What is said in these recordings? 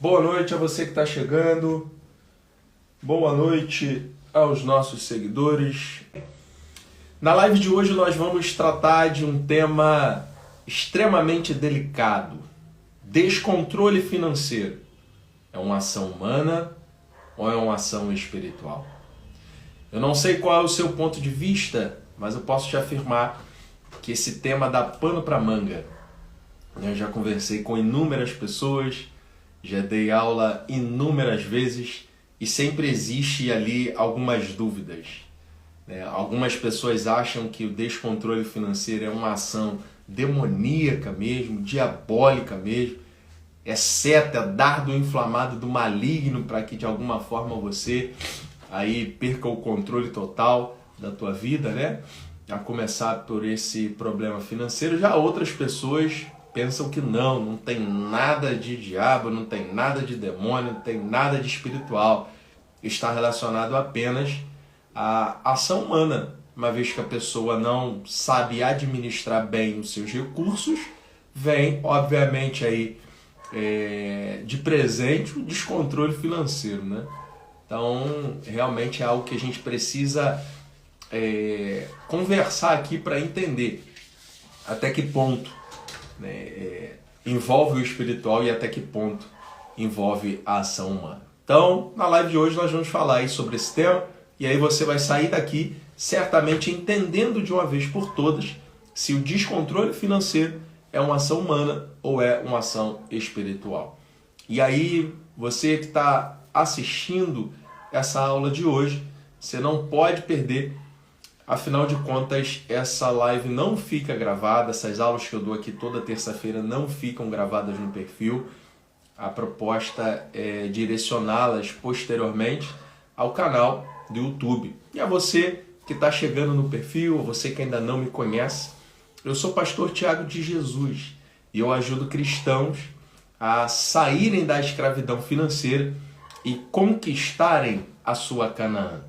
Boa noite a você que está chegando, boa noite aos nossos seguidores. Na live de hoje nós vamos tratar de um tema extremamente delicado: descontrole financeiro. É uma ação humana ou é uma ação espiritual? Eu não sei qual é o seu ponto de vista, mas eu posso te afirmar que esse tema dá pano para manga. Eu já conversei com inúmeras pessoas, já dei aula inúmeras vezes e sempre existe ali algumas dúvidas. Algumas pessoas acham que o descontrole financeiro é uma ação demoníaca mesmo, diabólica mesmo, é seta, é dardo inflamado do maligno para que de alguma forma você aí perca o controle total da tua vida, né? A começar por esse problema financeiro. Já outras pessoas pensam que não tem nada de diabo, não tem nada de demônio, não tem nada de espiritual. Está relacionado apenas à ação humana, uma vez que a pessoa não sabe administrar bem os seus recursos, vem, obviamente, aí de presente o descontrole financeiro, né? Então, realmente é algo que a gente precisa conversar aqui para entender até que ponto envolve o espiritual e até que ponto envolve a ação humana. Então, na live de hoje nós vamos falar aí sobre esse tema e aí você vai sair daqui certamente entendendo de uma vez por todas se o descontrole financeiro é uma ação humana ou é uma ação espiritual. E aí, você que está assistindo essa aula de hoje, você não pode perder. Afinal de contas, essa live não fica gravada, essas aulas que eu dou aqui toda terça-feira não ficam gravadas no perfil. A proposta é direcioná-las posteriormente ao canal do YouTube. E a você que está chegando no perfil, a você que ainda não me conhece, eu sou o pastor Tiago de Jesus e eu ajudo cristãos a saírem da escravidão financeira e conquistarem a sua Canaã.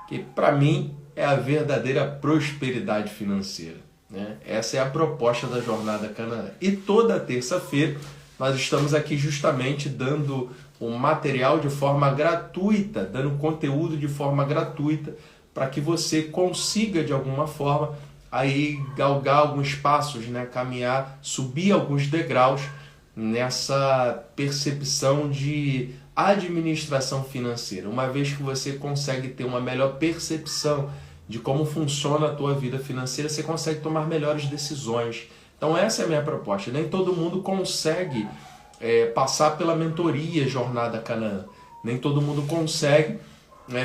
Que para mim é a verdadeira prosperidade financeira, né? Essa é a proposta da Jornada Canaã. E toda terça-feira nós estamos aqui justamente dando o material de forma gratuita, dando conteúdo de forma gratuita para que você consiga de alguma forma aí galgar alguns passos, né? Caminhar, subir alguns degraus nessa percepção de administração financeira. Uma vez que você consegue ter uma melhor percepção de como funciona a tua vida financeira, você consegue tomar melhores decisões. Então essa é a minha proposta. Nem todo mundo consegue passar pela mentoria Jornada Canaã. Nem todo mundo consegue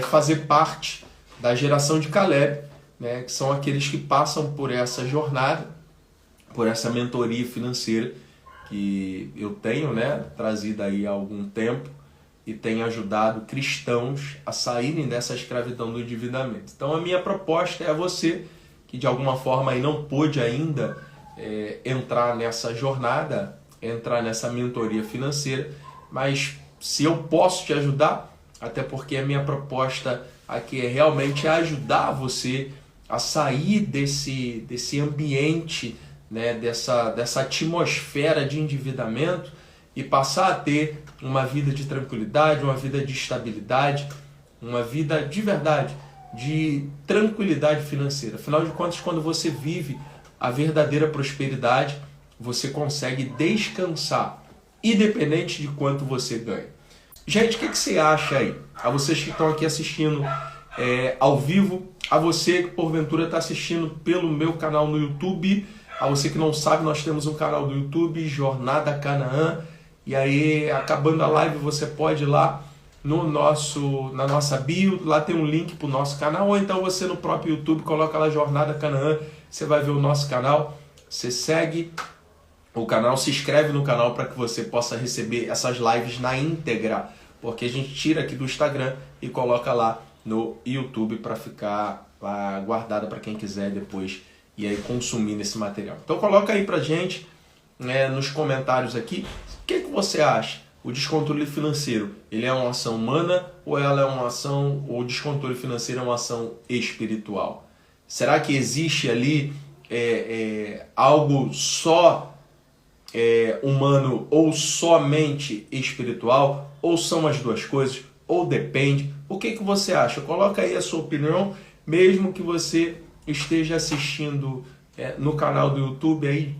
fazer parte da geração de Caleb, né, que são aqueles que passam por essa jornada, por essa mentoria financeira que eu tenho, né, trazido aí há algum tempo e tenho ajudado cristãos a saírem dessa escravidão do endividamento. Então a minha proposta é a você que de alguma forma aí não pôde ainda entrar nessa jornada, entrar nessa mentoria financeira, mas se eu posso te ajudar, até porque a minha proposta aqui é realmente ajudar você a sair desse ambiente, né, dessa atmosfera de endividamento e passar a ter uma vida de tranquilidade, uma vida de estabilidade, uma vida de verdade, de tranquilidade financeira. Afinal de contas, quando você vive a verdadeira prosperidade, você consegue descansar, independente de quanto você ganha. Gente, o que você acha aí? A vocês que estão aqui assistindo ao vivo, a você que porventura está assistindo pelo meu canal no YouTube, a você que não sabe, nós temos um canal do YouTube, Jornada Canaã, e aí, acabando a live, você pode ir lá na nossa bio, lá tem um link para o nosso canal, ou então você no próprio YouTube coloca lá Jornada Canaã, você vai ver o nosso canal, você segue o canal, se inscreve no canal para que você possa receber essas lives na íntegra, porque a gente tira aqui do Instagram e coloca lá no YouTube para ficar lá guardada para quem quiser depois e aí consumir nesse material. Então coloca aí pra gente nos comentários aqui o que você acha. O descontrole financeiro, ele é uma ação humana ou ela é uma ação, ou o descontrole financeiro é uma ação espiritual? Será que existe ali algo só humano ou somente espiritual? Ou são as duas coisas? Ou depende? O que você acha? Coloca aí a sua opinião, mesmo que você esteja assistindo no canal do YouTube, aí,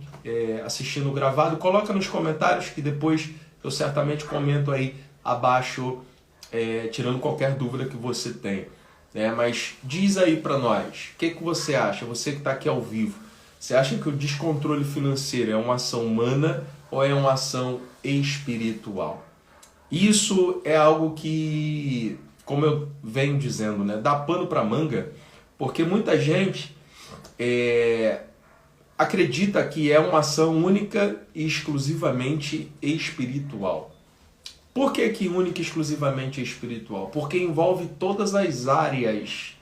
assistindo gravado. Coloca nos comentários que depois eu certamente comento aí abaixo, tirando qualquer dúvida que você tenha. Mas diz aí para nós, o que você acha? Você que está aqui ao vivo, você acha que o descontrole financeiro é uma ação humana ou é uma ação espiritual? Isso é algo que, como eu venho dizendo, dá pano para manga, porque muita gente acredita que é uma ação única e exclusivamente espiritual. Por que única e exclusivamente espiritual? Porque envolve todas as áreas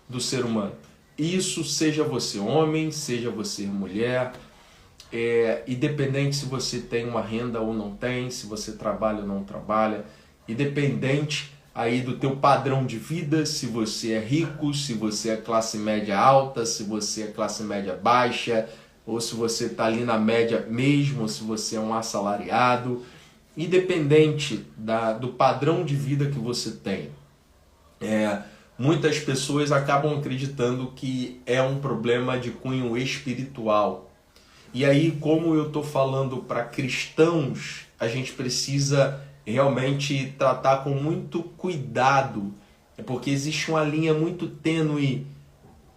do ser humano. Isso seja você homem, seja você mulher, independente se você tem uma renda ou não tem, se você trabalha ou não trabalha, independente aí do teu padrão de vida, se você é rico, se você é classe média alta, se você é classe média baixa, ou se você está ali na média mesmo, ou se você é um assalariado, independente do padrão de vida que você tem. Muitas pessoas acabam acreditando que é um problema de cunho espiritual. E aí, como eu estou falando para cristãos, a gente precisa realmente tratar com muito cuidado, porque existe uma linha muito tênue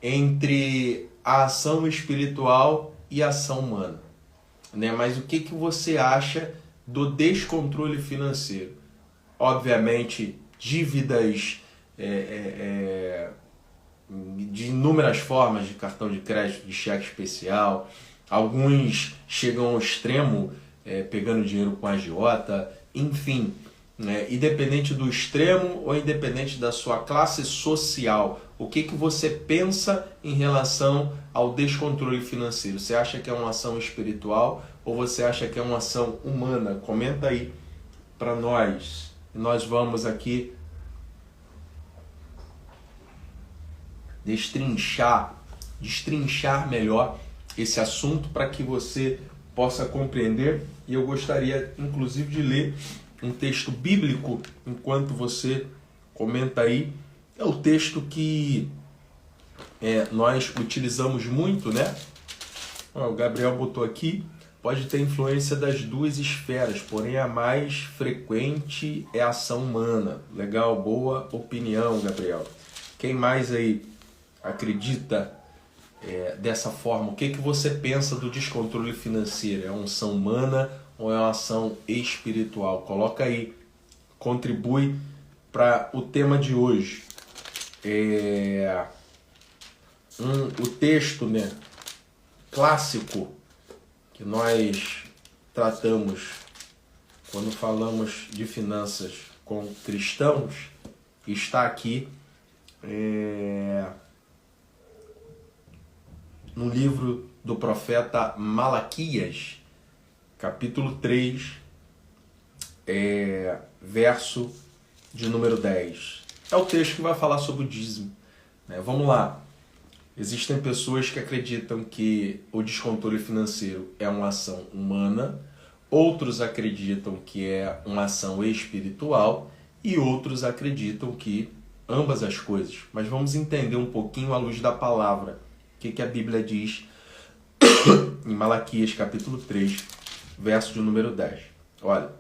entre a ação espiritual e a ação humana. Mas o que você acha do descontrole financeiro? Obviamente, dívidas de inúmeras formas, de cartão de crédito, de cheque especial. Alguns chegam ao extremo, pegando dinheiro com agiota, enfim, independente do extremo ou independente da sua classe social, o que você pensa em relação ao descontrole financeiro? Você acha que é uma ação espiritual ou você acha que é uma ação humana? Comenta aí para nós. Nós vamos aqui destrinchar melhor esse assunto para que você possa compreender. E eu gostaria, inclusive, de ler um texto bíblico enquanto você comenta aí. É o texto que nós utilizamos muito, O Gabriel botou aqui: pode ter influência das duas esferas, porém a mais frequente é a ação humana. Legal, boa opinião, Gabriel. Quem mais aí acredita dessa forma? O que você pensa do descontrole financeiro? É uma ação humana ou é uma ação espiritual? Coloca aí, contribui para o tema de hoje. O texto clássico que nós tratamos quando falamos de finanças com cristãos está aqui no livro do profeta Malaquias, capítulo 3, verso de número 10. É o texto que vai falar sobre o dízimo. Vamos lá. Existem pessoas que acreditam que o descontrole financeiro é uma ação humana, outros acreditam que é uma ação espiritual e outros acreditam que ambas as coisas. Mas vamos entender um pouquinho à luz da palavra o que a Bíblia diz em Malaquias capítulo 3, verso de número 10. Olha,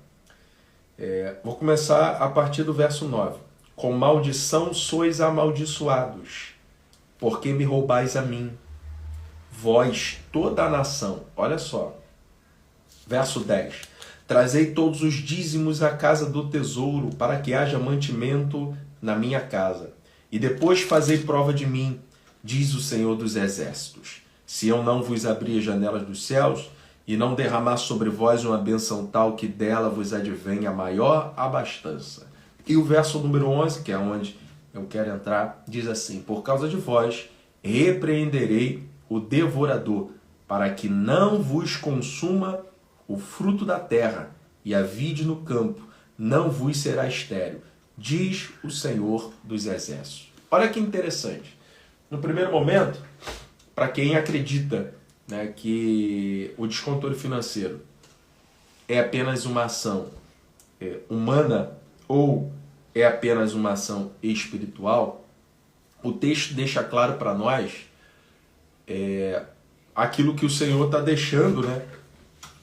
vou começar a partir do verso 9. Com maldição sois amaldiçoados, porque me roubais a mim, vós toda a nação. Olha só, verso 10. Trazei todos os dízimos à casa do tesouro, para que haja mantimento na minha casa. E depois fazei prova de mim, diz o Senhor dos Exércitos, se eu não vos abrir as janelas dos céus e não derramar sobre vós uma bênção tal que dela vos advenha maior abastança. E o verso número 11, que é onde eu quero entrar, diz assim: por causa de vós repreenderei o devorador, para que não vos consuma o fruto da terra, e a vide no campo não vos será estéril, diz o Senhor dos Exércitos. Olha que interessante. No primeiro momento, para quem acredita que o descontrole financeiro é apenas uma ação humana ou é apenas uma ação espiritual, o texto deixa claro para nós aquilo que o Senhor está deixando, né,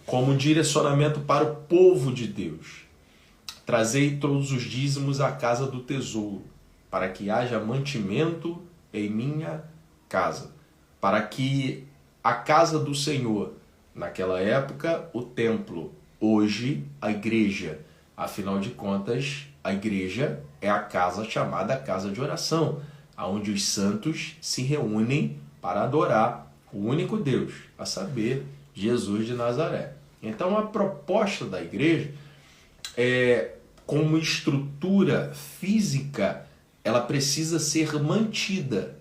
como direcionamento para o povo de Deus. Trazei todos os dízimos à casa do tesouro, para que haja mantimento em minha casa. Para que a casa do Senhor, naquela época, o templo, hoje, a igreja. Afinal de contas, a igreja é a casa chamada casa de oração, onde os santos se reúnem para adorar o único Deus, a saber, Jesus de Nazaré. Então, a proposta da igreja como estrutura física, ela precisa ser mantida.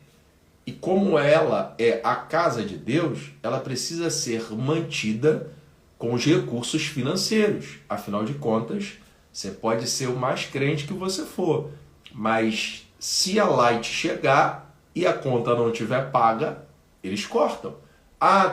E como ela é a casa de Deus, ela precisa ser mantida com os recursos financeiros. Afinal de contas, você pode ser o mais crente que você for, mas se a Light chegar e a conta não estiver paga, eles cortam.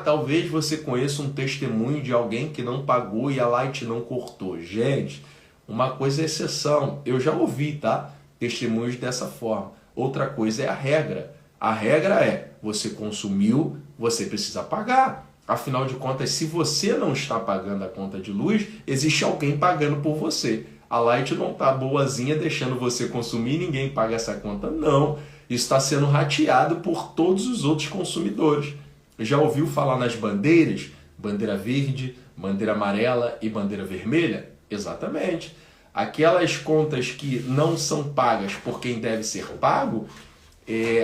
Talvez você conheça um testemunho de alguém que não pagou e a Light não cortou. Gente, uma coisa é exceção. Eu já ouvi, tá? Testemunhos dessa forma. Outra coisa é a regra. A regra é, você consumiu, você precisa pagar. Afinal de contas, se você não está pagando a conta de luz, existe alguém pagando por você. A Light não está boazinha deixando você consumir e ninguém paga essa conta. Não. Isso está sendo rateado por todos os outros consumidores. Já ouviu falar nas bandeiras? Bandeira verde, bandeira amarela e bandeira vermelha? Exatamente. Aquelas contas que não são pagas por quem deve ser pago,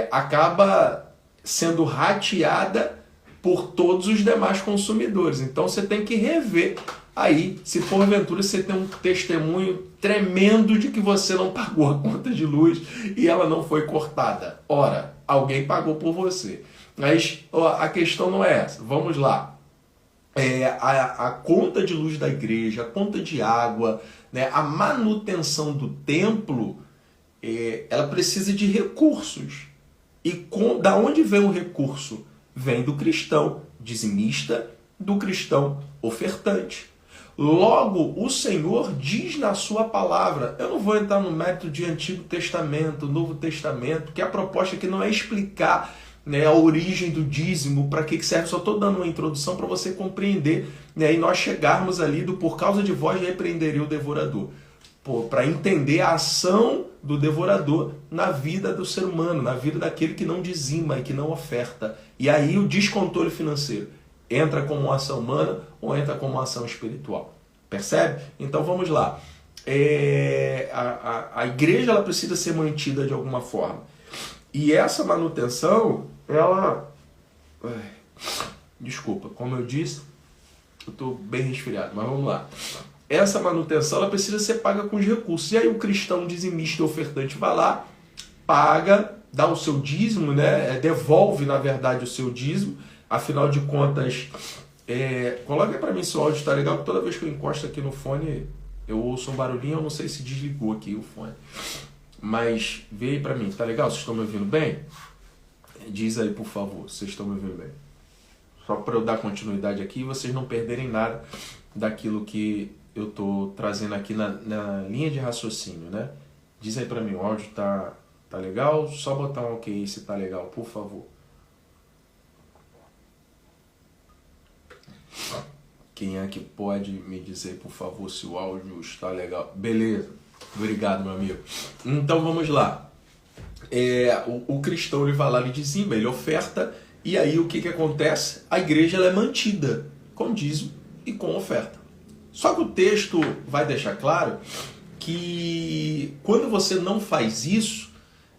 acaba sendo rateada por todos os demais consumidores. Então você tem que rever aí, se porventura você tem um testemunho tremendo de que você não pagou a conta de luz e ela não foi cortada. Ora, alguém pagou por você. Mas a questão não é essa. Vamos lá. A conta de luz da igreja, a conta de água, né, a manutenção do templo, ela precisa de recursos. E da onde vem o recurso? Vem do cristão dizimista, do cristão ofertante. Logo, o Senhor diz na sua palavra, eu não vou entrar no mérito de Antigo Testamento, Novo Testamento, que a proposta aqui não é explicar, né, a origem do dízimo, para que serve, só estou dando uma introdução para você compreender, né, e nós chegarmos ali do por causa de vós repreenderei o devorador, para entender a ação do devorador na vida do ser humano, na vida daquele que não dizima e que não oferta. E aí o descontrole financeiro entra como uma ação humana ou entra como uma ação espiritual. Percebe? Então vamos lá. A igreja ela precisa ser mantida de alguma forma. E essa manutenção, ela... Desculpa, como eu disse, eu estou bem resfriado, mas vamos lá. Essa manutenção ela precisa ser paga com os recursos. E aí o cristão dizimista e ofertante vai lá, paga, dá o seu dízimo, né? Devolve, na verdade, o seu dízimo. Afinal de contas, coloca para mim se o áudio está legal, porque toda vez que eu encosto aqui no fone, eu ouço um barulhinho, eu não sei se desligou aqui o fone. Mas vê aí para mim, tá legal? Vocês estão me ouvindo bem? Diz aí, por favor, vocês estão me ouvindo bem. Só para eu dar continuidade aqui e vocês não perderem nada daquilo que eu estou trazendo aqui na linha de raciocínio, né? Diz aí para mim, o áudio tá legal? Só botar um ok se tá legal, por favor. Quem é que pode me dizer, por favor, se o áudio está legal? Beleza. Obrigado, meu amigo. Então vamos lá. O cristão ele vai lá, ele dizima, ele oferta, e aí o que acontece? A igreja ela é mantida com dízimo e com oferta. Só que o texto vai deixar claro que quando você não faz isso,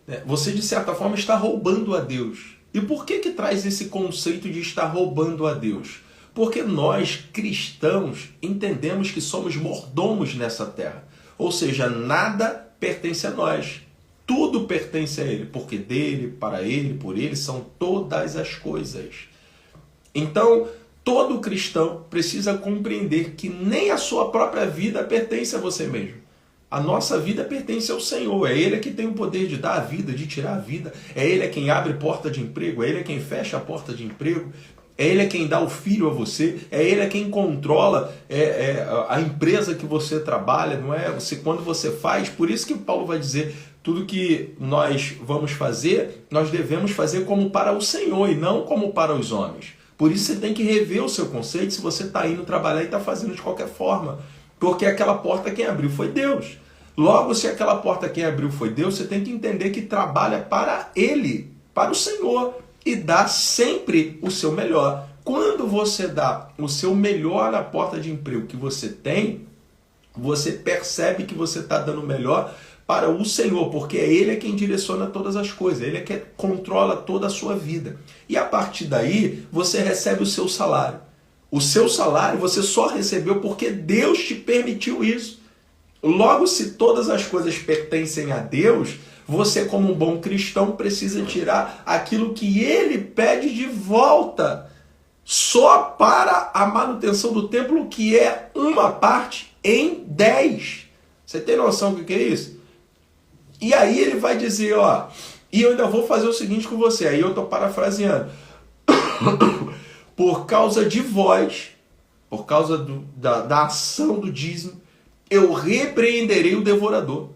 né, você de certa forma está roubando a Deus. E por que traz esse conceito de estar roubando a Deus? Porque nós, cristãos, entendemos que somos mordomos nessa terra. Ou seja, nada pertence a nós. Tudo pertence a Ele, porque dele, para Ele, por Ele, são todas as coisas. Então, todo cristão precisa compreender que nem a sua própria vida pertence a você mesmo. A nossa vida pertence ao Senhor. É Ele que tem o poder de dar a vida, de tirar a vida. É Ele quem abre porta de emprego, é Ele quem fecha a porta de emprego. é Ele quem dá o filho a você, é Ele quem controla a empresa que você trabalha, não é? Quando você faz, por isso que Paulo vai dizer, tudo que nós vamos fazer, nós devemos fazer como para o Senhor e não como para os homens. Por isso você tem que rever o seu conceito se você está indo trabalhar e está fazendo de qualquer forma. Porque aquela porta quem abriu foi Deus. Logo, se aquela porta quem abriu foi Deus, você tem que entender que trabalha para Ele, para o Senhor, e dá sempre o seu melhor. Quando você dá o seu melhor na porta de emprego que você tem, você percebe que você está dando o melhor para o Senhor, porque é Ele quem direciona todas as coisas, Ele é quem controla toda a sua vida. E a partir daí, você recebe o seu salário. O seu salário você só recebeu porque Deus te permitiu isso. Logo, se todas as coisas pertencem a Deus, você, como um bom cristão, precisa tirar aquilo que Ele pede de volta, só para a manutenção do templo, que é uma parte em 10. Você tem noção do que é isso? E aí ele vai dizer, ó, e eu ainda vou fazer o seguinte com você, aí eu estou parafraseando, por causa de vós, por causa da ação do dízimo, eu repreenderei o devorador,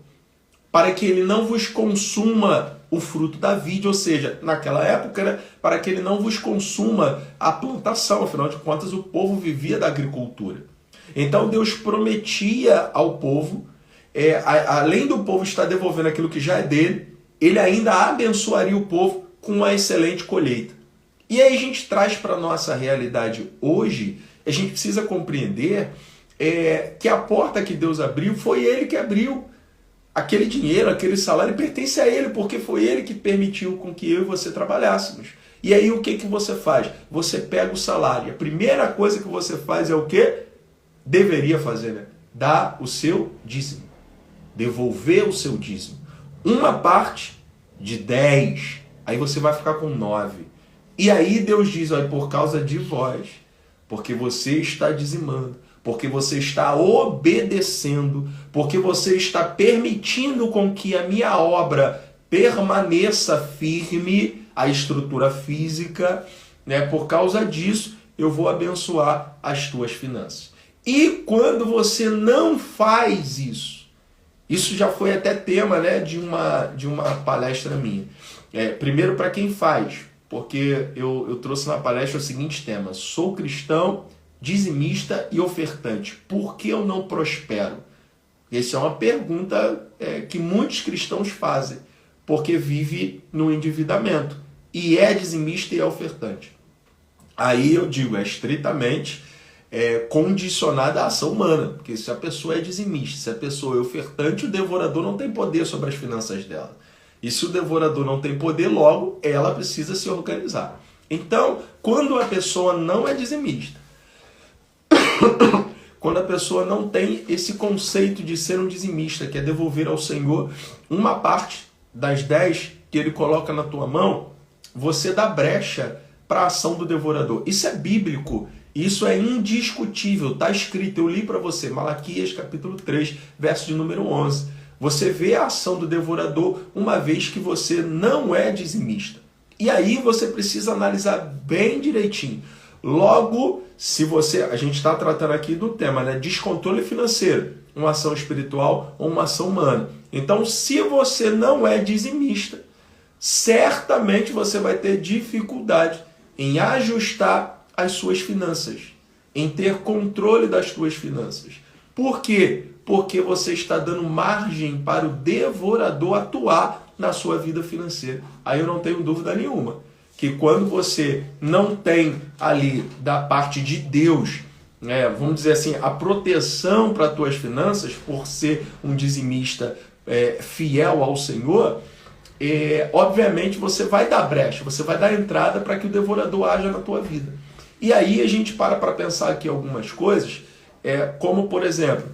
para que ele não vos consuma o fruto da vide, ou seja, naquela época, né, para que ele não vos consuma a plantação, afinal de contas o povo vivia da agricultura. Então Deus prometia ao povo, além do povo estar devolvendo aquilo que já é dele, ele ainda abençoaria o povo com uma excelente colheita. E aí a gente traz para a nossa realidade hoje, a gente precisa compreender que a porta que Deus abriu, foi Ele que abriu. Aquele dinheiro, aquele salário pertence a Ele, porque foi Ele que permitiu com que eu e você trabalhássemos. E aí o que você faz? Você pega o salário. A primeira coisa que você faz é o quê? Deveria fazer, né? Dar o seu dízimo. Devolver o seu dízimo. Uma parte de 10. Aí você vai ficar com 9. E aí Deus diz, ó, por causa de vós, porque você está dizimando, porque você está obedecendo, porque você está permitindo com que a minha obra permaneça firme, a estrutura física, né? Por causa disso, eu vou abençoar as tuas finanças. E quando você não faz isso já foi até tema, né, de uma palestra minha. Primeiro, para quem faz, porque eu trouxe na palestra o seguinte tema: sou cristão, dizimista e ofertante. Por que eu não prospero? Essa é uma pergunta que muitos cristãos fazem, porque vive no endividamento. E é dizimista e é ofertante. Aí eu digo, é estritamente condicionada à ação humana. Porque se a pessoa é dizimista, se a pessoa é ofertante, o devorador não tem poder sobre as finanças dela. E se o devorador não tem poder, logo, ela precisa se organizar. Então, quando a pessoa não é dizimista, quando a pessoa não tem esse conceito de ser um dizimista, que é devolver ao Senhor uma parte das 10 que Ele coloca na tua mão, você dá brecha para a ação do devorador. Isso é bíblico, isso é indiscutível, está escrito, eu li para você, Malaquias capítulo 3, verso de número 11. Você vê a ação do devorador uma vez que você não é dizimista. E aí você precisa analisar bem direitinho. Logo, se você... A gente está tratando aqui do tema, né? Descontrole financeiro. Uma ação espiritual ou uma ação humana. Então, se você não é dizimista, certamente você vai ter dificuldade em ajustar as suas finanças. Em ter controle das suas finanças. Por quê? Porque você está dando margem para o devorador atuar na sua vida financeira. Aí eu não tenho dúvida nenhuma que quando você não tem ali da parte de Deus, vamos dizer assim, a proteção para as tuas finanças, por ser um dizimista fiel ao Senhor, obviamente você vai dar brecha, você vai dar entrada para que o devorador haja na tua vida. E aí a gente para pensar aqui algumas coisas, como por exemplo,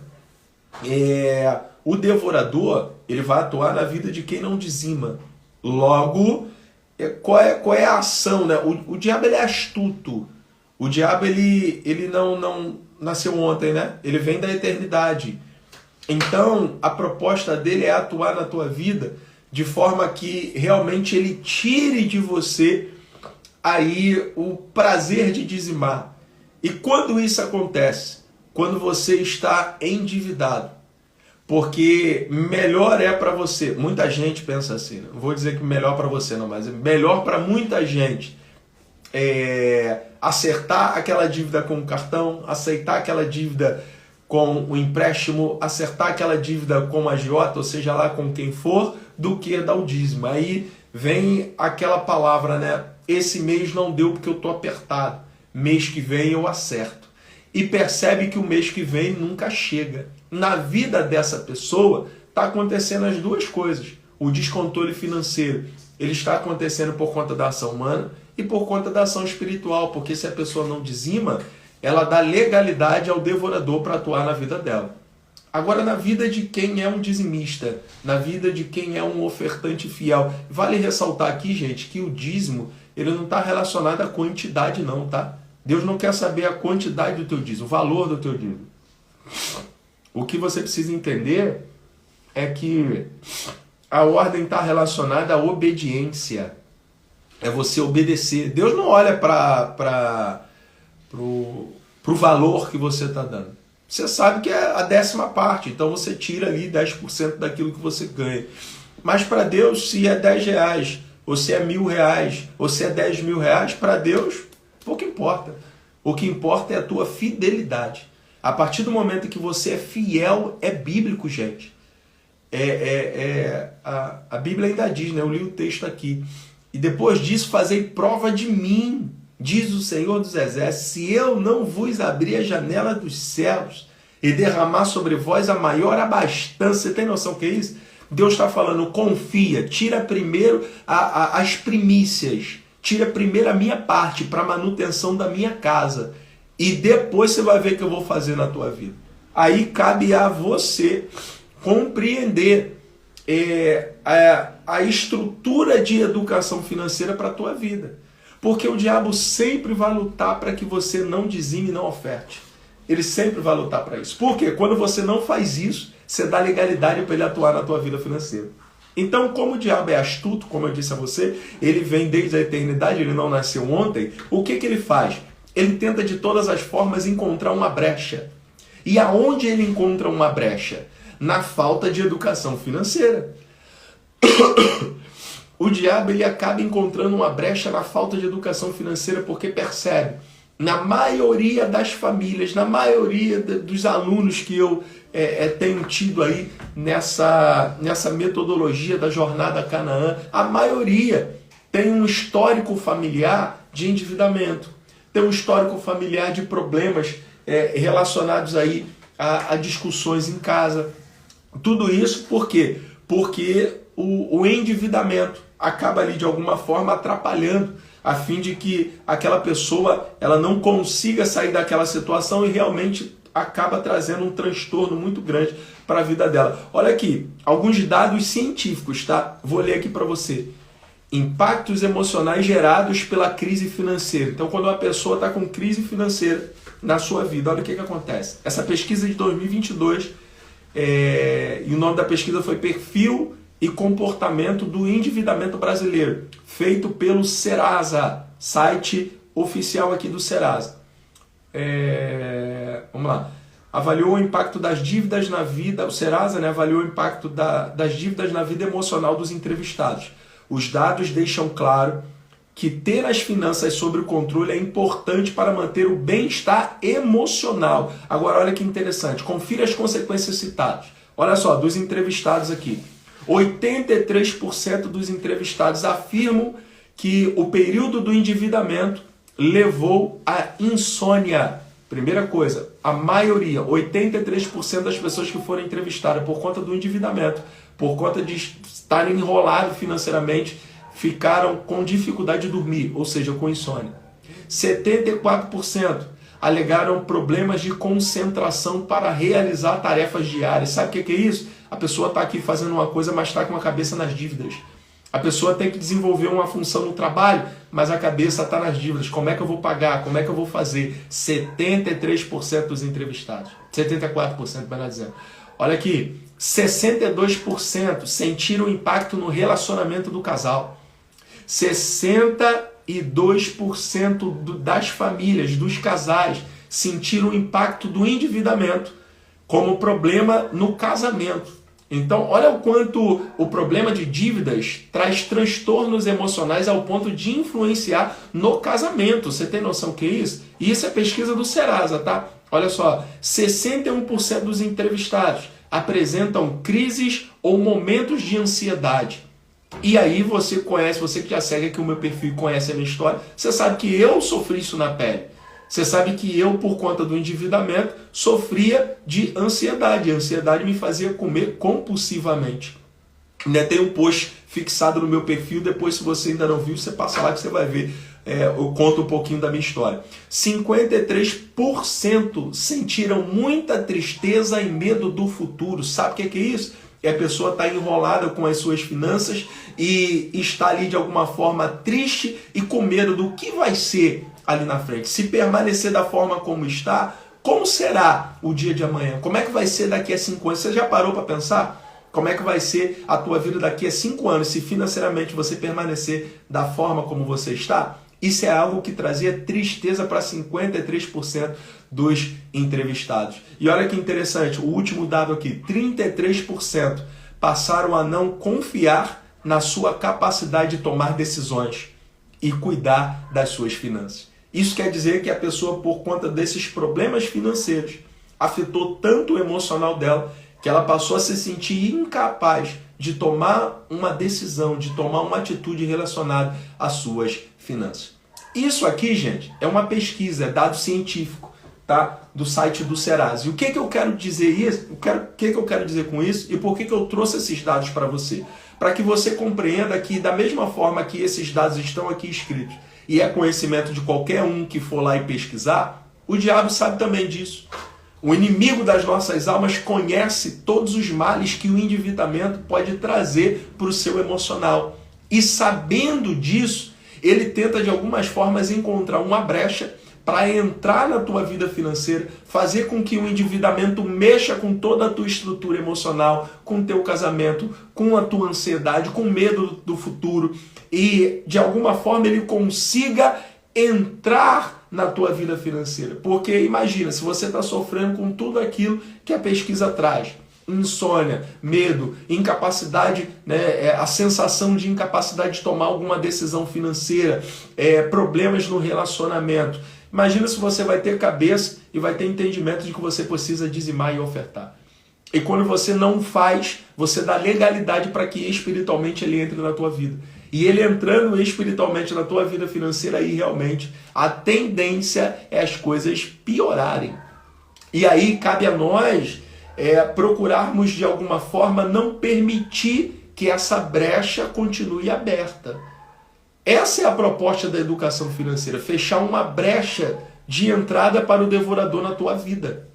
o devorador ele vai atuar na vida de quem não dizima. Logo, qual é a ação, né? O diabo ele é astuto. O diabo ele não nasceu ontem, né? Ele vem da eternidade. Então, a proposta dele é atuar na tua vida de forma que realmente ele tire de você aí o prazer de dizimar. E quando isso acontece? Quando você está endividado. Porque melhor é para você, muita gente pensa assim, não vou dizer que melhor para você não, mas é melhor para muita gente acertar aquela dívida com o cartão, aceitar aquela dívida com o empréstimo, acertar aquela dívida com a agiota, ou seja lá com quem for, do que dar o dízimo. Aí vem aquela palavra, né? Esse mês não deu porque eu estou apertado, mês que vem eu acerto. E percebe que o mês que vem nunca chega. Na vida dessa pessoa está acontecendo as duas coisas. O descontrole financeiro, ele está acontecendo por conta da ação humana e por conta da ação espiritual, porque se a pessoa não dizima, ela dá legalidade ao devorador para atuar na vida dela. Agora, na vida de quem é um dizimista, na vida de quem é um ofertante fiel, vale ressaltar aqui, gente, que o dízimo, ele não está relacionado à quantidade não, tá? Deus não quer saber a quantidade do teu dízimo, o valor do teu dízimo. O que você precisa entender é que a ordem está relacionada à obediência. É você obedecer. Deus não olha para o valor que você está dando. Você sabe que é a 10ª parte, então você tira ali 10% daquilo que você ganha. Mas para Deus, se é R$10, ou se é R$1.000, ou se é R$10.000, para Deus, pouco importa. O que importa é a tua fidelidade. A partir do momento que você é fiel, é bíblico, gente. A Bíblia ainda diz, né? Eu li o texto aqui. E depois disso, fazei prova de mim, diz o Senhor dos Exércitos, se eu não vos abrir a janela dos céus e derramar sobre vós a maior abastança. Você tem noção do que é isso? Deus está falando, confia, tira primeiro as primícias, tira primeiro a minha parte para manutenção da minha casa. E depois você vai ver o que eu vou fazer na tua vida. Aí cabe a você compreender a estrutura de educação financeira para a tua vida. Porque o diabo sempre vai lutar para que você não dizime e não oferte. Ele sempre vai lutar para isso. Por quê? Quando você não faz isso, você dá legalidade para ele atuar na tua vida financeira. Então, como o diabo é astuto, como eu disse a você, ele vem desde a eternidade, ele não nasceu ontem, o que ele faz? Ele tenta de todas as formas encontrar uma brecha. E aonde ele encontra uma brecha? Na falta de educação financeira. O diabo ele acaba encontrando uma brecha na falta de educação financeira porque percebe, na maioria das famílias, na maioria dos alunos que eu tenho tido aí nessa metodologia da jornada Canaã, a maioria tem um histórico familiar de endividamento. Tem um histórico familiar de problemas relacionados aí a discussões em casa. Tudo isso por quê? Porque o endividamento acaba ali de alguma forma atrapalhando a fim de que aquela pessoa ela não consiga sair daquela situação e realmente acaba trazendo um transtorno muito grande para a vida dela. Olha aqui, alguns dados científicos, tá? Vou ler aqui para você. Impactos emocionais gerados pela crise financeira. Então, quando uma pessoa está com crise financeira na sua vida, olha o que acontece. Essa pesquisa de 2022, e o nome da pesquisa foi Perfil e Comportamento do Endividamento Brasileiro, feito pelo Serasa, site oficial aqui do Serasa. Vamos lá. Avaliou o impacto das dívidas na vida, o Serasa, né, avaliou o impacto das dívidas na vida emocional dos entrevistados. Os dados deixam claro que ter as finanças sob o controle é importante para manter o bem-estar emocional. Agora, olha que interessante. Confira as consequências citadas. Olha só, dos entrevistados aqui. 83% dos entrevistados afirmam que o período do endividamento levou à insônia. Primeira coisa, a maioria, 83% das pessoas que foram entrevistadas por conta do endividamento, por conta de estarem enrolados financeiramente, ficaram com dificuldade de dormir, ou seja, com insônia. 74% alegaram problemas de concentração para realizar tarefas diárias. Sabe o que é isso? A pessoa está aqui fazendo uma coisa, mas está com a cabeça nas dívidas. A pessoa tem que desenvolver uma função no trabalho, mas a cabeça está nas dívidas. Como é que eu vou pagar? Como é que eu vou fazer? 73% dos entrevistados. 74%, melhor dizendo. Olha aqui, 62% sentiram impacto no relacionamento do casal. 60 62% das famílias, dos casais, sentiram o impacto do endividamento como problema no casamento. Então, olha o quanto o problema de dívidas traz transtornos emocionais ao ponto de influenciar no casamento. Você tem noção que é isso? E isso é pesquisa do Serasa, tá? Olha só, 61% dos entrevistados apresentam crises ou momentos de ansiedade. E aí você conhece, você que já segue aqui o meu perfil e conhece a minha história, você sabe que eu sofri isso na pele. Você sabe que eu, por conta do endividamento, sofria de ansiedade. A ansiedade me fazia comer compulsivamente. Tem um post fixado no meu perfil, depois se você ainda não viu, você passa lá que você vai ver. Eu conto um pouquinho da minha história. 53% sentiram muita tristeza e medo do futuro. Sabe o que é isso? A pessoa está enrolada com as suas finanças e está ali de alguma forma triste e com medo do que vai ser ali na frente. Se permanecer da forma como está, como será o dia de amanhã? Como é que vai ser daqui a 5 anos? Você já parou para pensar? Como é que vai ser a tua vida daqui a 5 anos se financeiramente você permanecer da forma como você está? Isso é algo que trazia tristeza para 53% dos entrevistados. E olha que interessante, o último dado aqui, 33% passaram a não confiar na sua capacidade de tomar decisões e cuidar das suas finanças. Isso quer dizer que a pessoa, por conta desses problemas financeiros, afetou tanto o emocional dela que ela passou a se sentir incapaz de tomar uma decisão, de tomar uma atitude relacionada às suas finanças. Isso aqui, gente, é uma pesquisa, é dado científico, tá? Do site do Serasa. E o que eu quero dizer isso? O que eu quero dizer com isso e por que eu trouxe esses dados para você? Para que você compreenda que, da mesma forma que esses dados estão aqui escritos, e é conhecimento de qualquer um que for lá e pesquisar, o diabo sabe também disso. O inimigo das nossas almas conhece todos os males que o endividamento pode trazer para o seu emocional. E sabendo disso, ele tenta de algumas formas encontrar uma brecha para entrar na tua vida financeira, fazer com que o endividamento mexa com toda a tua estrutura emocional, com o teu casamento, com a tua ansiedade, com medo do futuro, e de alguma forma ele consiga entrar na tua vida financeira. Porque imagina, se você está sofrendo com tudo aquilo que a pesquisa traz, insônia, medo, incapacidade, né, a sensação de incapacidade de tomar alguma decisão financeira, problemas no relacionamento. Imagina se você vai ter cabeça e vai ter entendimento de que você precisa dizimar e ofertar. E quando você não faz, você dá legalidade para que espiritualmente ele entre na tua vida. E ele entrando espiritualmente na tua vida financeira, aí realmente a tendência é as coisas piorarem. E aí cabe a nós procurarmos de alguma forma não permitir que essa brecha continue aberta. Essa é a proposta da educação financeira, fechar uma brecha de entrada para o devorador na tua vida.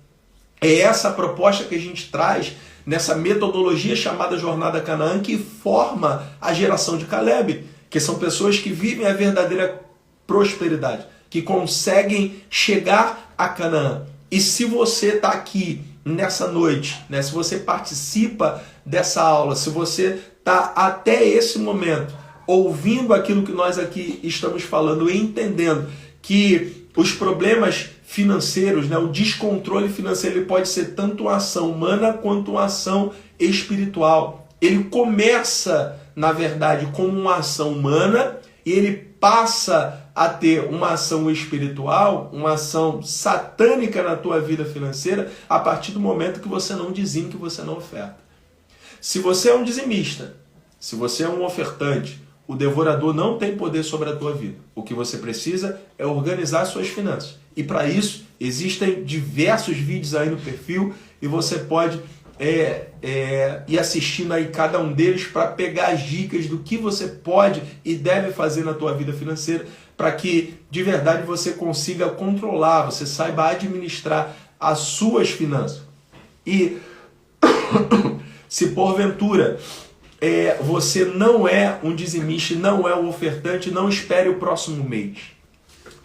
É essa a proposta que a gente traz nessa metodologia chamada Jornada Canaã, que forma a geração de Caleb, que são pessoas que vivem a verdadeira prosperidade, que conseguem chegar a Canaã. E se você está aqui nessa noite, né, se você participa dessa aula, se você está até esse momento ouvindo aquilo que nós aqui estamos falando e entendendo que os problemas financeiros, né, o descontrole financeiro, ele pode ser tanto uma ação humana quanto uma ação espiritual. Ele começa, na verdade, como uma ação humana e ele passa a ter uma ação espiritual, uma ação satânica na tua vida financeira a partir do momento que você não dizima, que você não oferta. Se você é um dizimista, se você é um ofertante, o devorador não tem poder sobre a tua vida. O que você precisa é organizar suas finanças. E para isso, existem diversos vídeos aí no perfil e você pode ir assistindo aí cada um deles para pegar as dicas do que você pode e deve fazer na tua vida financeira para que, de verdade, você consiga controlar, você saiba administrar as suas finanças. E se porventura você não é um dizimista, não é um ofertante, não espere o próximo mês.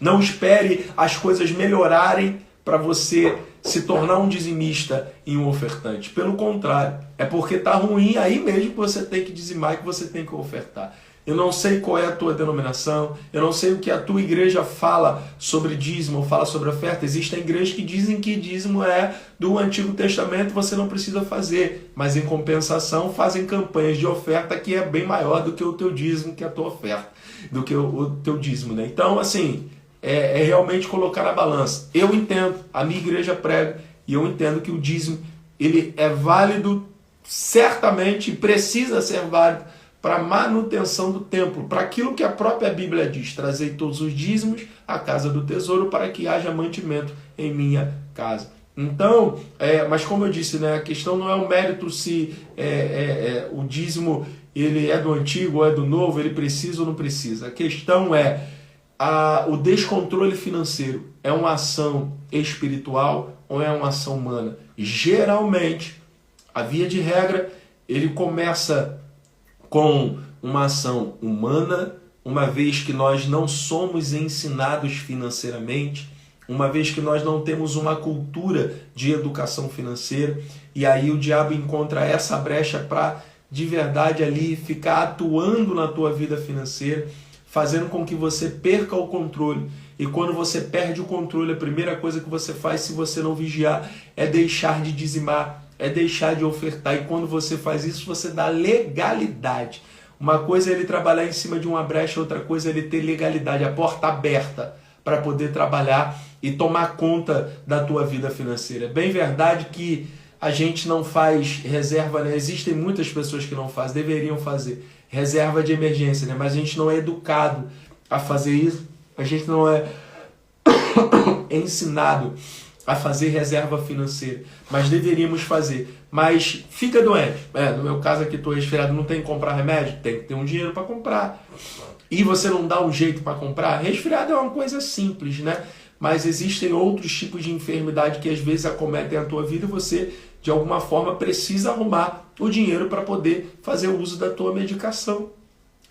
Não espere as coisas melhorarem para você se tornar um dizimista e um ofertante. Pelo contrário, é porque está ruim aí mesmo que você tem que dizimar e que você tem que ofertar. eu não sei qual é a tua denominação, eu não sei o que a tua igreja fala sobre dízimo, fala sobre oferta. Existem igrejas que dizem que dízimo é do Antigo Testamento, você não precisa fazer, mas em compensação fazem campanhas de oferta que é bem maior do que o teu dízimo, que é a tua oferta, do que o teu dízimo, né? Então, assim, é realmente colocar na balança. Eu entendo, a minha igreja prega, e eu entendo que o dízimo, ele é válido, certamente, precisa ser válido para a manutenção do templo, para aquilo que a própria Bíblia diz, trazei todos os dízimos à casa do tesouro para que haja mantimento em minha casa. Então, mas como eu disse, né, a questão não é o mérito se o dízimo ele é do antigo ou é do novo, ele precisa ou não precisa. A questão é o descontrole financeiro. É uma ação espiritual ou é uma ação humana? Geralmente, a via de regra, ele começa com uma ação humana, uma vez que nós não somos ensinados financeiramente, uma vez que nós não temos uma cultura de educação financeira, e aí o diabo encontra essa brecha para, de verdade, ali ficar atuando na tua vida financeira, fazendo com que você perca o controle. E quando você perde o controle, a primeira coisa que você faz, se você não vigiar, é deixar de dizimar, é deixar de ofertar. E quando você faz isso, você dá legalidade. Uma coisa é ele trabalhar em cima de uma brecha, outra coisa é ele ter legalidade, a porta aberta para poder trabalhar e tomar conta da tua vida financeira. É bem verdade que a gente não faz reserva, né? Existem muitas pessoas que não fazem, deveriam fazer reserva de emergência, né? Mas a gente não é educado a fazer isso, a gente não é ensinado a fazer reserva financeira, mas deveríamos fazer. Mas fica doente. No meu caso aqui, estou resfriado, não tem que comprar remédio? Tem que ter um dinheiro para comprar. E você não dá um jeito para comprar? Resfriado é uma coisa simples, né? Mas existem outros tipos de enfermidade que às vezes acometem a tua vida e você, de alguma forma, precisa arrumar o dinheiro para poder fazer o uso da tua medicação.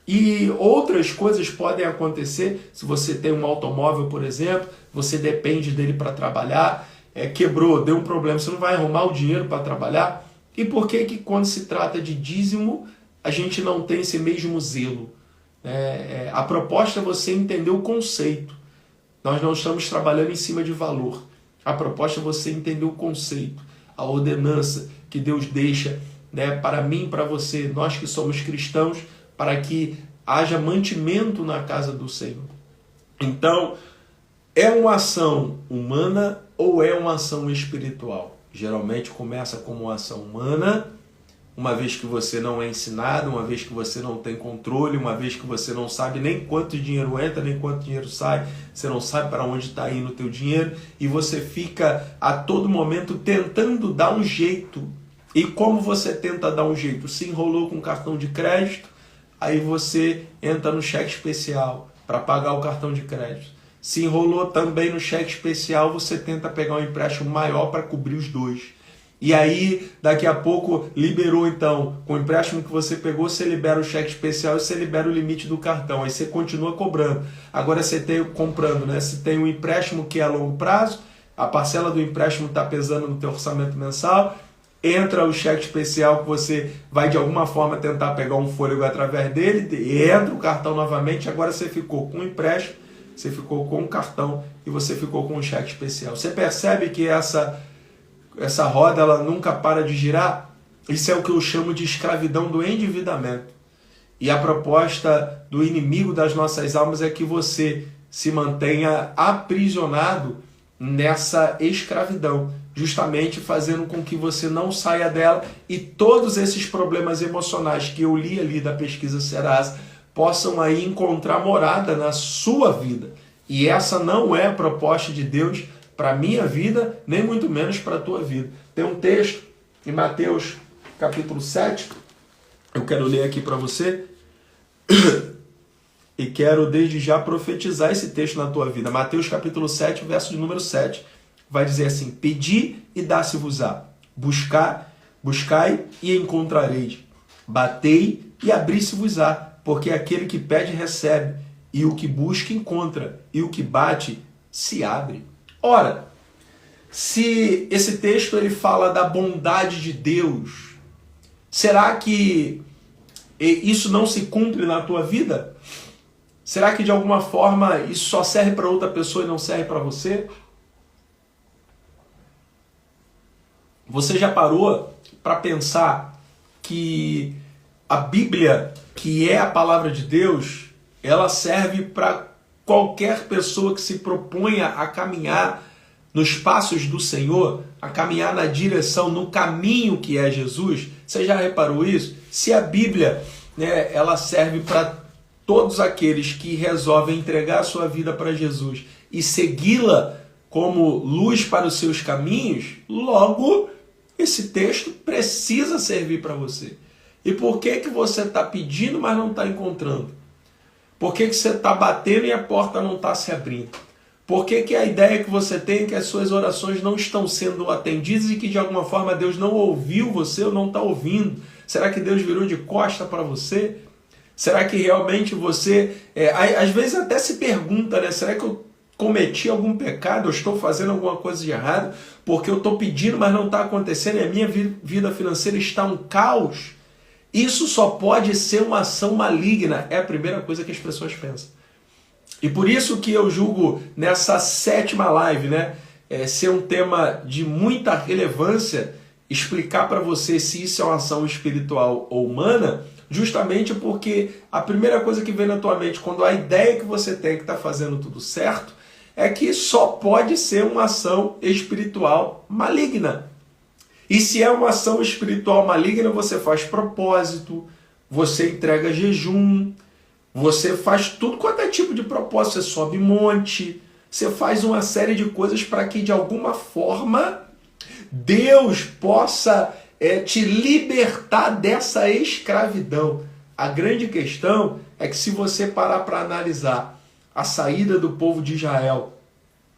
E outras coisas podem acontecer, se você tem um automóvel, por exemplo, você depende dele para trabalhar, quebrou, deu um problema, você não vai arrumar o dinheiro para trabalhar? E por que que quando se trata de dízimo, a gente não tem esse mesmo zelo? A proposta é você entender o conceito. Nós não estamos trabalhando em cima de valor. A proposta é você entender o conceito, a ordenança que Deus deixa, né, para mim e para você, nós que somos cristãos, para que haja mantimento na casa do Senhor. Então, é uma ação humana ou é uma ação espiritual? Geralmente começa como uma ação humana, uma vez que você não é ensinado, uma vez que você não tem controle, uma vez que você não sabe nem quanto dinheiro entra, nem quanto dinheiro sai, você não sabe para onde está indo o teu dinheiro, e você fica a todo momento tentando dar um jeito. E como você tenta dar um jeito? Se enrolou com cartão de crédito, aí você entra no cheque especial para pagar o cartão de crédito. Se enrolou também no cheque especial, você tenta pegar um empréstimo maior para cobrir os dois. E aí, daqui a pouco, liberou então, com o empréstimo que você pegou, você libera o cheque especial e você libera o limite do cartão. Aí você continua cobrando. Agora você tem comprando, né? Você tem um empréstimo que é a longo prazo, a parcela do empréstimo está pesando no teu orçamento mensal, entra o cheque especial que você vai de alguma forma tentar pegar um fôlego através dele, entra o cartão novamente, agora você ficou com o empréstimo, você ficou com o cartão e você ficou com o cheque especial. Você percebe que essa roda ela nunca para de girar? Isso é o que eu chamo de escravidão do endividamento. E a proposta do inimigo das nossas almas é que você se mantenha aprisionado nessa escravidão, justamente fazendo com que você não saia dela e todos esses problemas emocionais que eu li ali da pesquisa Serasa possam aí encontrar morada na sua vida. E essa não é a proposta de Deus para a minha vida, nem muito menos para a tua vida. Tem um texto em Mateus capítulo 7, eu quero ler aqui para você, e quero desde já profetizar esse texto na tua vida. Mateus capítulo 7, verso de número 7, vai dizer assim: pedi e dá-se-vos-á, buscai e encontrareis, batei e abri-se-vos-á, porque aquele que pede recebe, e o que busca encontra, e o que bate se abre. Ora, se esse texto ele fala da bondade de Deus, será que e isso não se cumpre na tua vida? Será que de alguma forma isso só serve para outra pessoa e não serve para você? Você já parou para pensar que a Bíblia, que é a palavra de Deus, ela serve para qualquer pessoa que se proponha a caminhar nos passos do Senhor, a caminhar na direção, no caminho que é Jesus? Você já reparou isso? Se a Bíblia, né, ela serve para todos aqueles que resolvem entregar a sua vida para Jesus e segui-la como luz para os seus caminhos, logo esse texto precisa servir para você. E por que você está pedindo, mas não está encontrando? Por que você está batendo e a porta não está se abrindo? Por que a ideia que você tem é que as suas orações não estão sendo atendidas e que de alguma forma Deus não ouviu você ou não está ouvindo? Será que Deus virou de costa para você? Será que realmente você... às vezes até se pergunta, né? Será que eu cometi algum pecado? Eu estou fazendo alguma coisa de errado? Porque eu estou pedindo, mas não está acontecendo e a minha vida financeira está um caos? Isso só pode ser uma ação maligna. É a primeira coisa que as pessoas pensam. E por isso que eu julgo nessa 7ª live, né, ser um tema de muita relevância, explicar para você se isso é uma ação espiritual ou humana, justamente porque a primeira coisa que vem na tua mente, quando a ideia que você tem que está fazendo tudo certo, é que só pode ser uma ação espiritual maligna. E se é uma ação espiritual maligna, você faz propósito, você entrega jejum, você faz tudo quanto é tipo de propósito, você sobe monte, você faz uma série de coisas para que de alguma forma Deus possa te libertar dessa escravidão. A grande questão é que se você parar para analisar a saída do povo de Israel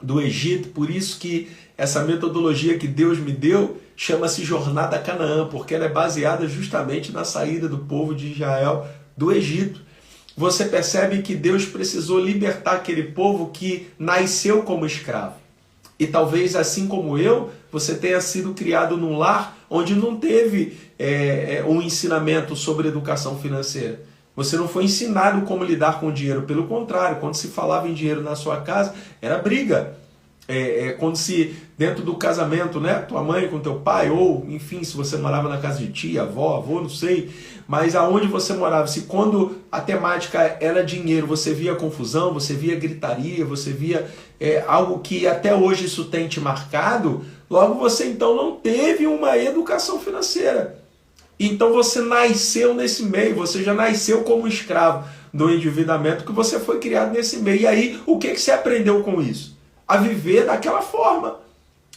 do Egito, por isso que essa metodologia que Deus me deu chama-se Jornada a Canaã, porque ela é baseada justamente na saída do povo de Israel do Egito. Você percebe que Deus precisou libertar aquele povo que nasceu como escravo. E talvez, assim como eu, você tenha sido criado num lar onde não teve um ensinamento sobre educação financeira. Você não foi ensinado como lidar com dinheiro. Pelo contrário, quando se falava em dinheiro na sua casa, era briga. Quando se, dentro do casamento, né, tua mãe com teu pai, ou enfim, se você morava na casa de tia, avó, avô, não sei, mas aonde você morava, se quando a temática era dinheiro, você via confusão, você via gritaria, você via algo que até hoje isso tem te marcado, logo você então não teve uma educação financeira. Então você nasceu nesse meio, você já nasceu como escravo do endividamento, que você foi criado nesse meio. E aí, o que você aprendeu com isso? A viver daquela forma.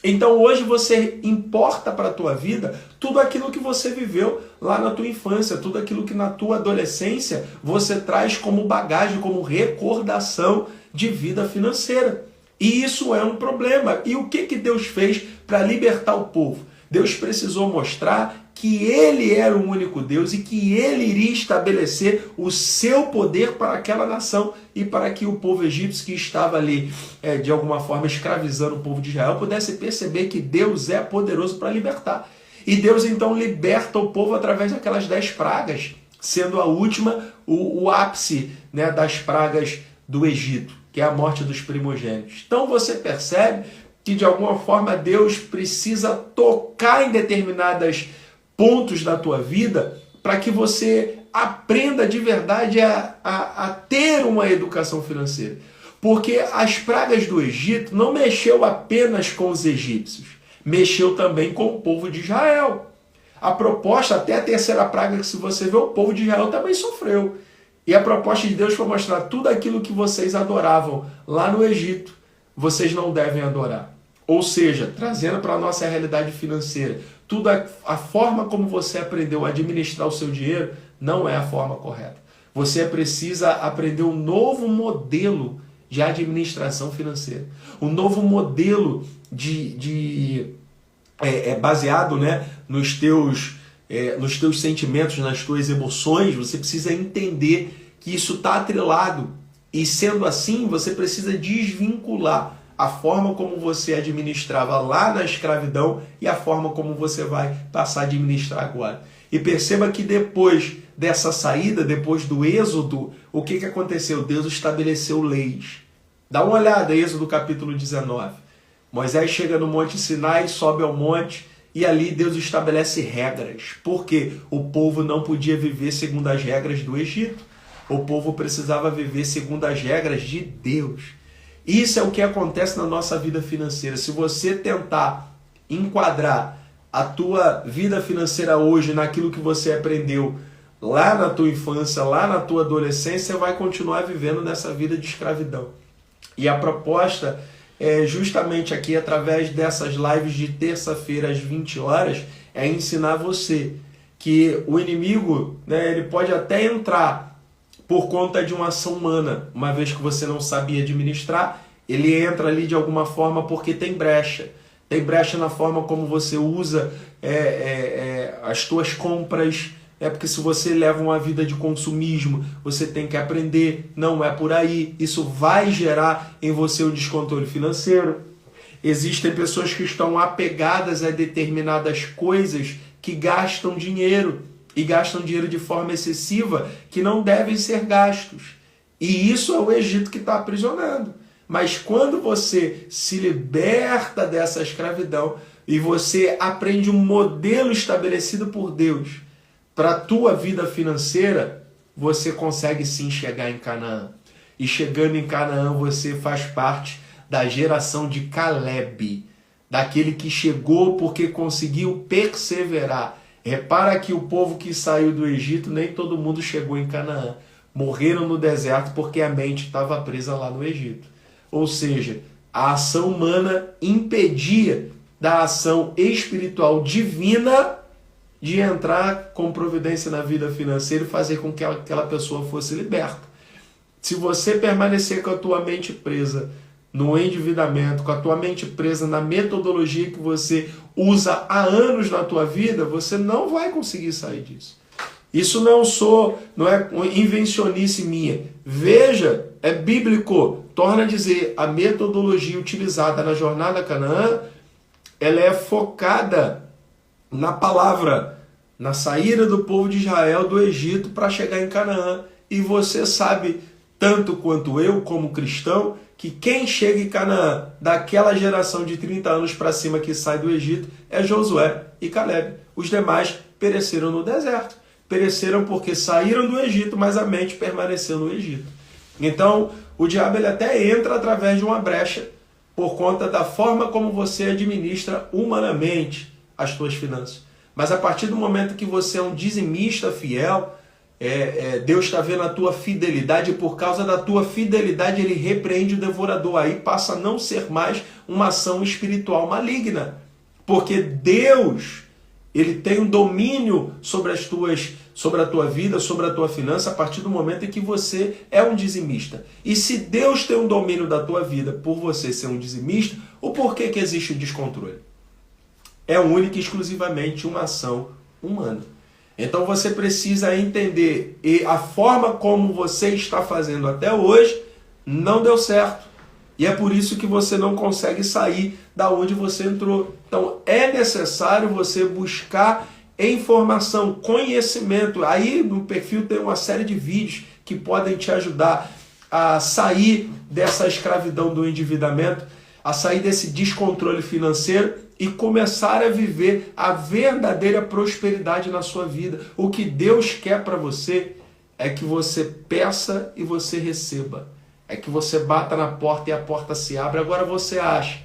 Então hoje você importa para a tua vida tudo aquilo que você viveu lá na tua infância, tudo aquilo que na tua adolescência você traz como bagagem, como recordação de vida financeira. E isso é um problema. E o que Deus fez para libertar o povo? Deus precisou mostrar que Ele era o único Deus e que Ele iria estabelecer o seu poder para aquela nação e para que o povo egípcio que estava ali, de alguma forma, escravizando o povo de Israel, pudesse perceber que Deus é poderoso para libertar. E Deus então liberta o povo através daquelas 10 pragas, sendo a última o ápice, né, das pragas do Egito, que é a morte dos primogênitos. Então você percebe que de alguma forma Deus precisa tocar em determinados pontos da tua vida para que você aprenda de verdade a ter uma educação financeira. Porque as pragas do Egito não mexeu apenas com os egípcios, mexeu também com o povo de Israel. A proposta, até a terceira praga que se você vê, o povo de Israel também sofreu. E a proposta de Deus foi mostrar tudo aquilo que vocês adoravam lá no Egito, vocês não devem adorar. Ou seja, trazendo para a nossa realidade financeira, a forma como você aprendeu a administrar o seu dinheiro não é a forma correta. Você precisa aprender um novo modelo de administração financeira. Um novo modelo baseado, né, nos teus sentimentos, nas tuas emoções. Você precisa entender que isso está atrelado. E sendo assim, você precisa desvincular a forma como você administrava lá na escravidão e a forma como você vai passar a administrar agora. E perceba que depois dessa saída, depois do êxodo, o que aconteceu? Deus estabeleceu leis. Dá uma olhada, Êxodo capítulo 19. Moisés chega no Monte Sinai, sobe ao monte, e ali Deus estabelece regras. Porque o povo não podia viver segundo as regras do Egito. O povo precisava viver segundo as regras de Deus. Isso é o que acontece na nossa vida financeira. Se você tentar enquadrar a tua vida financeira hoje naquilo que você aprendeu lá na tua infância, lá na tua adolescência, você vai continuar vivendo nessa vida de escravidão. E a proposta é justamente aqui, através dessas lives de terça-feira às 20 horas, é ensinar você que o inimigo, ele pode até entrar por conta de uma ação humana, uma vez que você não sabia administrar, ele entra ali de alguma forma porque tem brecha. Tem brecha na forma como você usa as tuas compras. Porque se você leva uma vida de consumismo, você tem que aprender, não é por aí. Isso vai gerar em você um descontrole financeiro. Existem pessoas que estão apegadas a determinadas coisas que gastam dinheiro. E gastam dinheiro de forma excessiva que não devem ser gastos. E isso é o Egito que está aprisionando. Mas quando você se liberta dessa escravidão e você aprende um modelo estabelecido por Deus para a tua vida financeira, você consegue sim chegar em Canaã. E chegando em Canaã, você faz parte da geração de Caleb, daquele que chegou porque conseguiu perseverar. Repara que o povo que saiu do Egito, nem todo mundo chegou em Canaã. Morreram no deserto porque a mente estava presa lá no Egito. Ou seja, a ação humana impedia da ação espiritual divina de entrar com providência na vida financeira e fazer com que aquela pessoa fosse liberta. Se você permanecer com a tua mente presa no endividamento, com a tua mente presa na metodologia que você usa há anos na tua vida, você não vai conseguir sair disso. Isso não é invencionice minha. Veja, é bíblico. Torna a dizer, a metodologia utilizada na jornada Canaã, ela é focada na palavra, na saída do povo de Israel do Egito para chegar em Canaã. E você sabe, tanto quanto eu, como cristão, que quem chega em Canaã, daquela geração de 30 anos para cima que sai do Egito, é Josué e Caleb. Os demais pereceram no deserto. Pereceram porque saíram do Egito, mas a mente permaneceu no Egito. Então, o diabo ele até entra através de uma brecha por conta da forma como você administra humanamente as suas finanças. Mas a partir do momento que você é um dizimista fiel, Deus está vendo a tua fidelidade e por causa da tua fidelidade ele repreende o devorador. Aí passa a não ser mais uma ação espiritual maligna. Porque Deus, ele tem um domínio sobre a tua vida, sobre a tua finança, a partir do momento em que você é um dizimista. E se Deus tem um domínio da tua vida por você ser um dizimista, o porquê que existe o descontrole? É única e exclusivamente uma ação humana. Então você precisa entender, e a forma como você está fazendo até hoje não deu certo. E é por isso que você não consegue sair da onde você entrou. Então é necessário você buscar informação, conhecimento. Aí no perfil tem uma série de vídeos que podem te ajudar a sair dessa escravidão do endividamento, a sair desse descontrole financeiro e começar a viver a verdadeira prosperidade na sua vida. O que Deus quer para você é que você peça e você receba. É que você bata na porta e a porta se abre. Agora você acha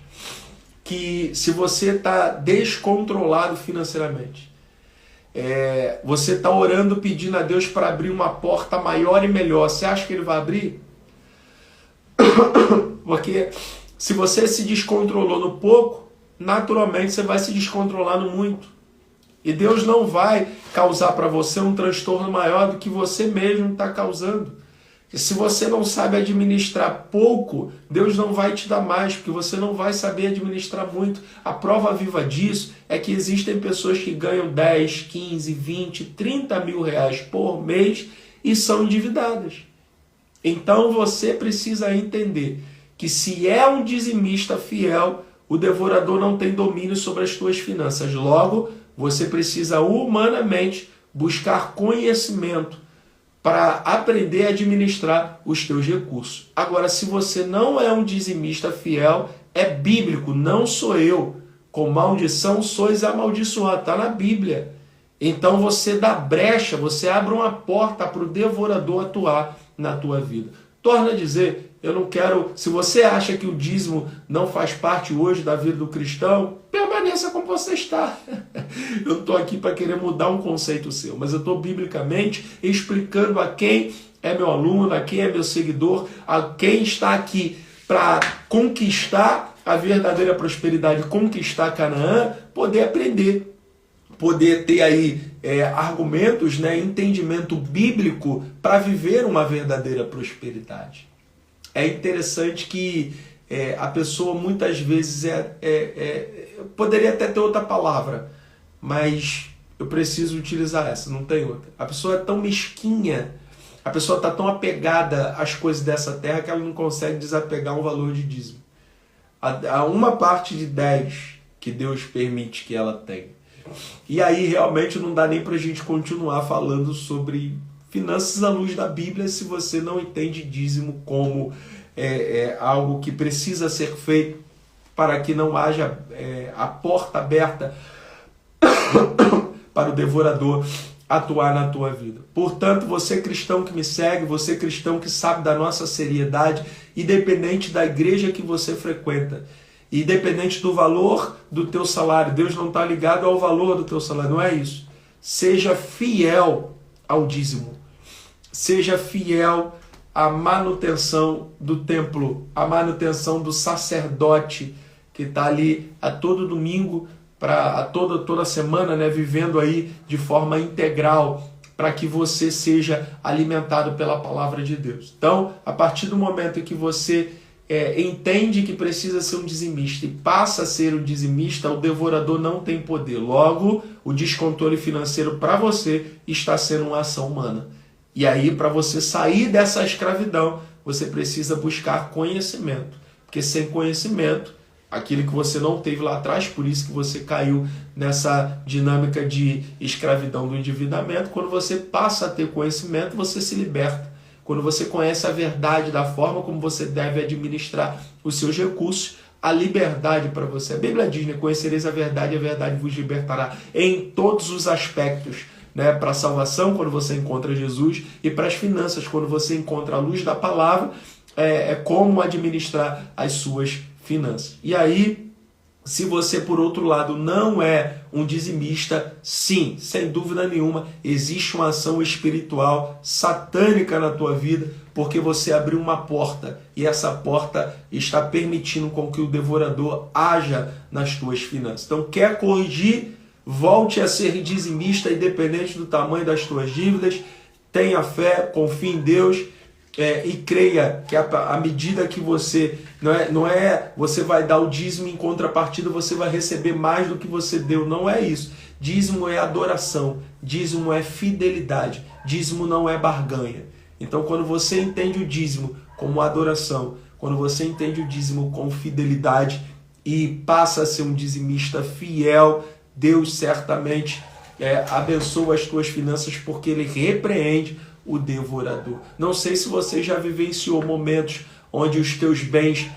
que se você está descontrolado financeiramente, você está orando pedindo a Deus para abrir uma porta maior e melhor, você acha que Ele vai abrir? Porque se você se descontrolou no pouco, naturalmente você vai se descontrolar no muito. E Deus não vai causar para você um transtorno maior do que você mesmo está causando. E se você não sabe administrar pouco, Deus não vai te dar mais, porque você não vai saber administrar muito. A prova viva disso é que existem pessoas que ganham 10, 15, 20, 30 mil reais por mês e são endividadas. Então você precisa entender que se é um dizimista fiel, o devorador não tem domínio sobre as tuas finanças. Logo, você precisa humanamente buscar conhecimento para aprender a administrar os teus recursos. Agora, se você não é um dizimista fiel, é bíblico, não sou eu. Com maldição sois amaldiçoados, está na Bíblia. Então você dá brecha, você abre uma porta para o devorador atuar na tua vida. Torna a dizer, eu não quero... Se você acha que o dízimo não faz parte hoje da vida do cristão, permaneça como você está. Eu não estou aqui para querer mudar um conceito seu, mas eu estou biblicamente explicando a quem é meu aluno, a quem é meu seguidor, a quem está aqui para conquistar a verdadeira prosperidade, conquistar Canaã, poder aprender, poder ter aí argumentos, entendimento bíblico para viver uma verdadeira prosperidade. É interessante que a pessoa muitas vezes poderia até ter outra palavra, mas eu preciso utilizar essa, não tem outra. A pessoa é tão mesquinha, a pessoa está tão apegada às coisas dessa terra que ela não consegue desapegar um valor de dízimo. A uma parte de 10 que Deus permite que ela tenha. E aí realmente não dá nem para a gente continuar falando sobre finanças à luz da Bíblia se você não entende dízimo como algo que precisa ser feito para que não haja a porta aberta para o devorador atuar na tua vida. Portanto, você cristão que me segue, você cristão que sabe da nossa seriedade, independente da igreja que você frequenta, independente do valor do teu salário, Deus não está ligado ao valor do teu salário, não é isso. Seja fiel ao dízimo, seja fiel à manutenção do templo, à manutenção do sacerdote que está ali a todo domingo, a toda semana, vivendo aí de forma integral, para que você seja alimentado pela palavra de Deus. Então, a partir do momento em que você entende que precisa ser um dizimista e passa a ser um dizimista, o devorador não tem poder. Logo, o descontrole financeiro para você está sendo uma ação humana. E aí, para você sair dessa escravidão, você precisa buscar conhecimento. Porque sem conhecimento, aquilo que você não teve lá atrás, por isso que você caiu nessa dinâmica de escravidão do endividamento, quando você passa a ter conhecimento, você se liberta. Quando você conhece a verdade da forma como você deve administrar os seus recursos, a liberdade para você. A Bíblia diz, conhecereis a verdade vos libertará em todos os aspectos. Para a salvação, quando você encontra Jesus, e para as finanças, quando você encontra a luz da palavra, como administrar as suas finanças. E aí, se você, por outro lado, não é um dizimista, sim, sem dúvida nenhuma, existe uma ação espiritual satânica na tua vida, porque você abriu uma porta, e essa porta está permitindo com que o devorador haja nas tuas finanças. Então, quer corrigir? Volte a ser dizimista, independente do tamanho das tuas dívidas. Tenha fé, confie em Deus e creia que à medida que você você vai dar o dízimo, em contrapartida você vai receber mais do que você deu. Não é isso. Dízimo é adoração, dízimo é fidelidade, dízimo não é barganha. Então, quando você entende o dízimo como adoração, quando você entende o dízimo como fidelidade e passa a ser um dizimista fiel, Deus certamente abençoa as tuas finanças, porque Ele repreende o devorador. Não sei se você já vivenciou momentos onde os teus bens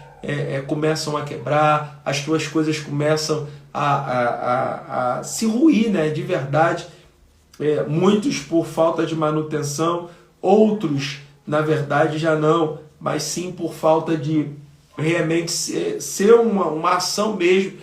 começam a quebrar, as tuas coisas começam a se ruir, de verdade. Muitos por falta de manutenção, outros, na verdade, já não, mas sim por falta de realmente ser uma ação mesmo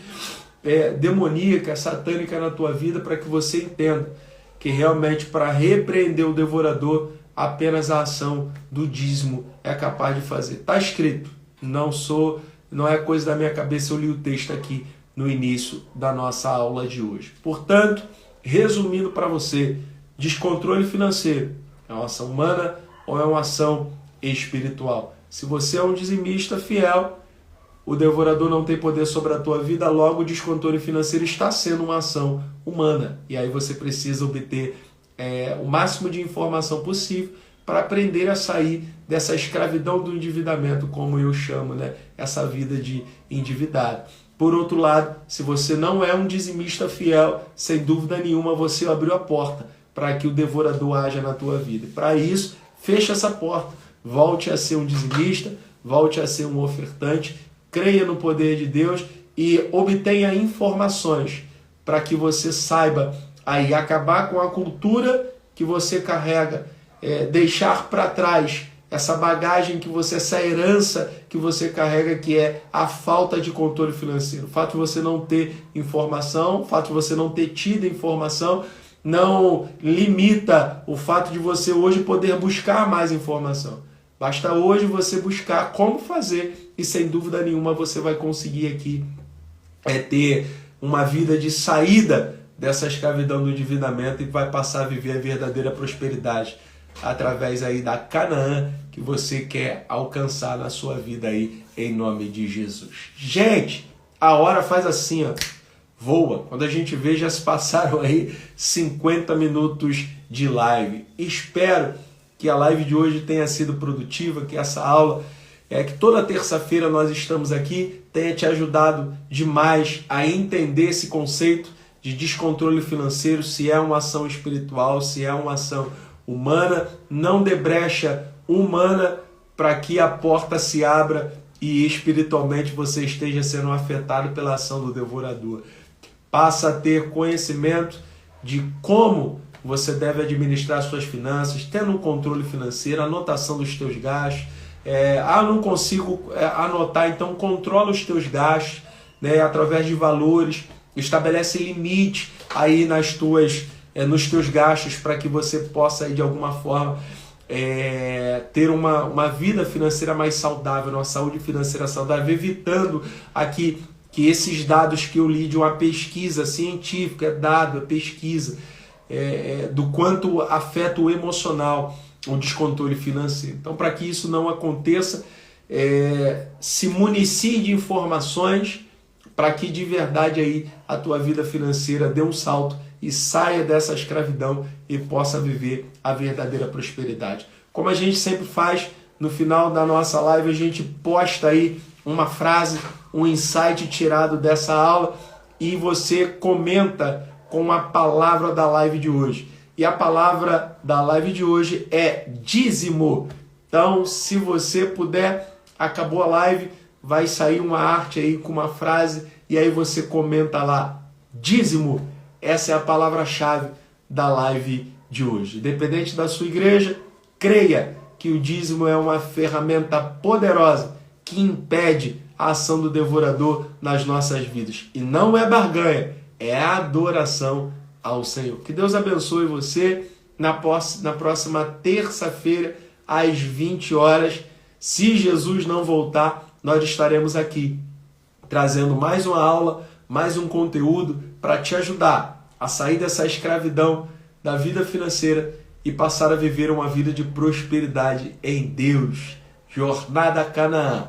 demoníaca, satânica na tua vida, para que você entenda que realmente para repreender o devorador, apenas a ação do dízimo é capaz de fazer. Está escrito, não é coisa da minha cabeça, eu li o texto aqui no início da nossa aula de hoje. Portanto, resumindo para você, descontrole financeiro é uma ação humana ou é uma ação espiritual? Se você é um dizimista fiel, o devorador não tem poder sobre a tua vida, logo o descontrole financeiro está sendo uma ação humana. E aí você precisa obter o máximo de informação possível para aprender a sair dessa escravidão do endividamento, como eu chamo, essa vida de endividado. Por outro lado, se você não é um dizimista fiel, sem dúvida nenhuma você abriu a porta para que o devorador haja na tua vida. Para isso, feche essa porta. Volte a ser um dizimista, volte a ser um ofertante, creia no poder de Deus e obtenha informações para que você saiba aí acabar com a cultura que você carrega, deixar para trás essa bagagem que você, essa herança que você carrega, que é a falta de controle financeiro. O fato de você não ter informação, o fato de você não ter tido informação, não limita o fato de você hoje poder buscar mais informação. Basta hoje você buscar como fazer e sem dúvida nenhuma você vai conseguir aqui ter uma vida de saída dessa escravidão do endividamento e vai passar a viver a verdadeira prosperidade através aí da Canaã que você quer alcançar na sua vida aí, em nome de Jesus. Gente, a hora faz assim, ó, voa. Quando a gente vê, já se passaram aí 50 minutos de live. Espero que a live de hoje tenha sido produtiva, que essa aula, que toda terça-feira nós estamos aqui, tenha te ajudado demais a entender esse conceito de descontrole financeiro, se é uma ação espiritual, se é uma ação humana. Não dê brecha humana para que a porta se abra e espiritualmente você esteja sendo afetado pela ação do devorador. Passa a ter conhecimento de como você deve administrar suas finanças, tendo um controle financeiro, anotação dos teus gastos. Não consigo anotar, então controla os teus gastos, né, através de valores, estabelece limite aí nos teus gastos para que você possa aí, de alguma forma ter uma vida financeira mais saudável, uma saúde financeira saudável, evitando aqui que esses dados que eu li de uma pesquisa científica, é pesquisa, do quanto afeta o emocional o descontrole financeiro. Então, para que isso não aconteça, se municie de informações para que de verdade aí a tua vida financeira dê um salto e saia dessa escravidão e possa viver a verdadeira prosperidade. Como a gente sempre faz, no final da nossa live a gente posta aí uma frase, um insight tirado dessa aula e você comenta com a palavra da live de hoje. E a palavra da live de hoje é dízimo. Então, se você puder, acabou a live, vai sair uma arte aí com uma frase e aí você comenta lá, dízimo. Essa é a palavra-chave da live de hoje. Independente da sua igreja, creia que o dízimo é uma ferramenta poderosa que impede a ação do devorador nas nossas vidas. E não é barganha, é adoração ao Senhor. Que Deus abençoe você na próxima terça-feira, às 20 horas. Se Jesus não voltar, nós estaremos aqui trazendo mais uma aula, mais um conteúdo para te ajudar a sair dessa escravidão da vida financeira e passar a viver uma vida de prosperidade em Deus. Jornada Canaã.